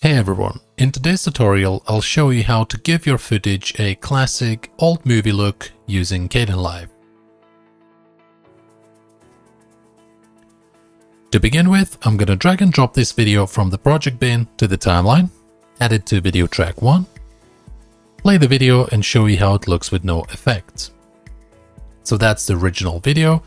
Hey everyone, in today's tutorial I'll show you how to give your footage a classic old movie look using Kdenlive. To begin with, I'm gonna drag and drop this video from the project bin to the timeline, add it to video track 1, play the video and show you how it looks with no effects. So that's the original video.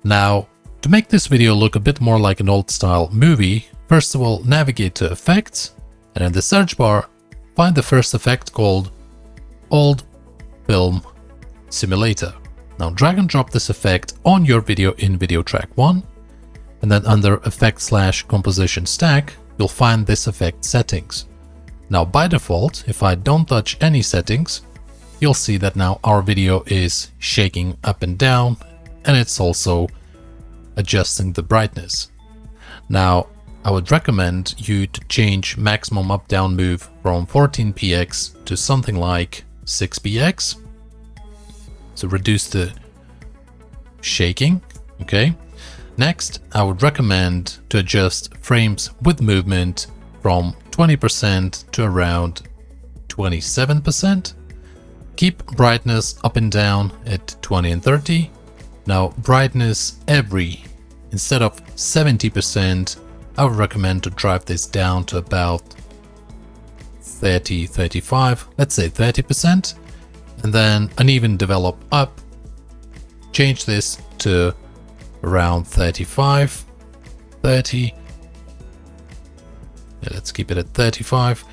Now, to make this video look a bit more like an old style movie, first of all, navigate to Effects, and in the search bar, find the first effect called Old Film Simulator. Now drag and drop this effect on your video in video track 1, and then under Effect/Composition Stack, you'll find this effect settings. Now by default, if I don't touch any settings, you'll see that now our video is shaking up and down, and it's also adjusting the brightness. Now, I would recommend you to change maximum up-down move from 14px to something like 6px. So reduce the shaking, okay? Next, I would recommend to adjust frames with movement from 20% to around 27%. Keep brightness up and down at 20 and 30. Now, brightness instead of 70%, I would recommend to drive this down to about 30, 35, let's say 30%, and then uneven develop up, change this to around 35, 30, let's keep it at 35,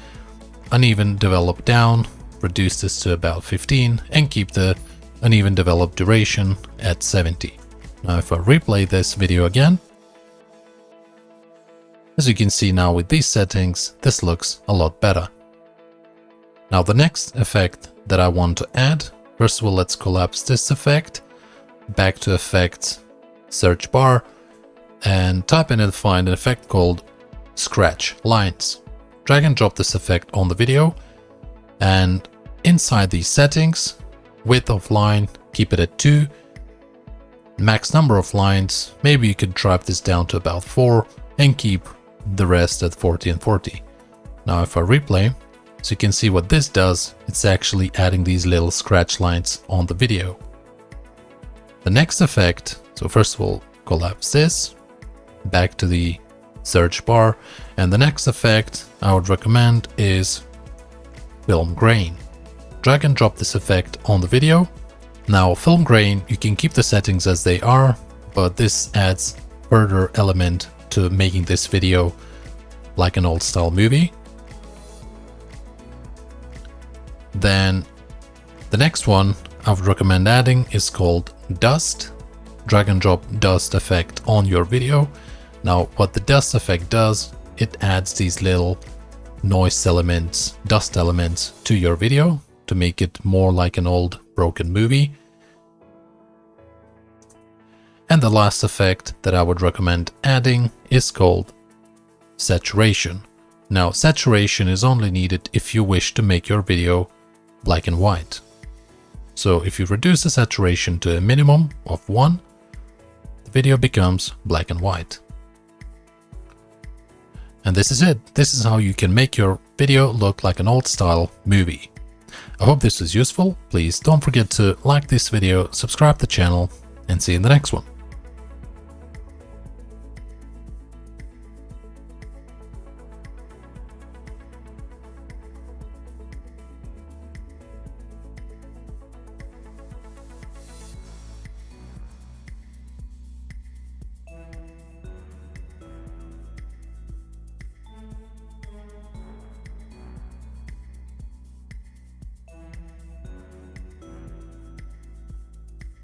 uneven develop down, reduce this to about 15, and keep the uneven develop duration at 70. Now if I replay this video again, as you can see now with these settings, this looks a lot better. Now the next effect that I want to add, first of all let's collapse this effect, back to Effects, search bar, and type in and find an effect called Scratch Lines. Drag and drop this effect on the video, and inside these settings, width of line, keep it at 2, max number of lines, maybe you could drive this down to about 4, and keep the rest at 40 and 40. Now if I replay, so you can see what this does, it's actually adding these little scratch lines on the video. The next effect, so first of all, collapse this, back to the search bar, and the next effect I would recommend is Film Grain. Drag and drop this effect on the video. Now Film Grain, you can keep the settings as they are, but this adds further element to making this video like an old style movie. Then the next one I would recommend adding is called Dust. Drag and drop dust effect on your video. Now what the dust effect does, it adds these little noise elements, dust elements to your video to make it more like an old broken movie. And the last effect that I would recommend adding is called Saturation. Now, saturation is only needed if you wish to make your video black and white. So if you reduce the saturation to a minimum of 1, the video becomes black and white. And this is it. This is how you can make your video look like an old style movie. I hope this was useful. Please don't forget to like this video, subscribe to the channel, and see you in the next one.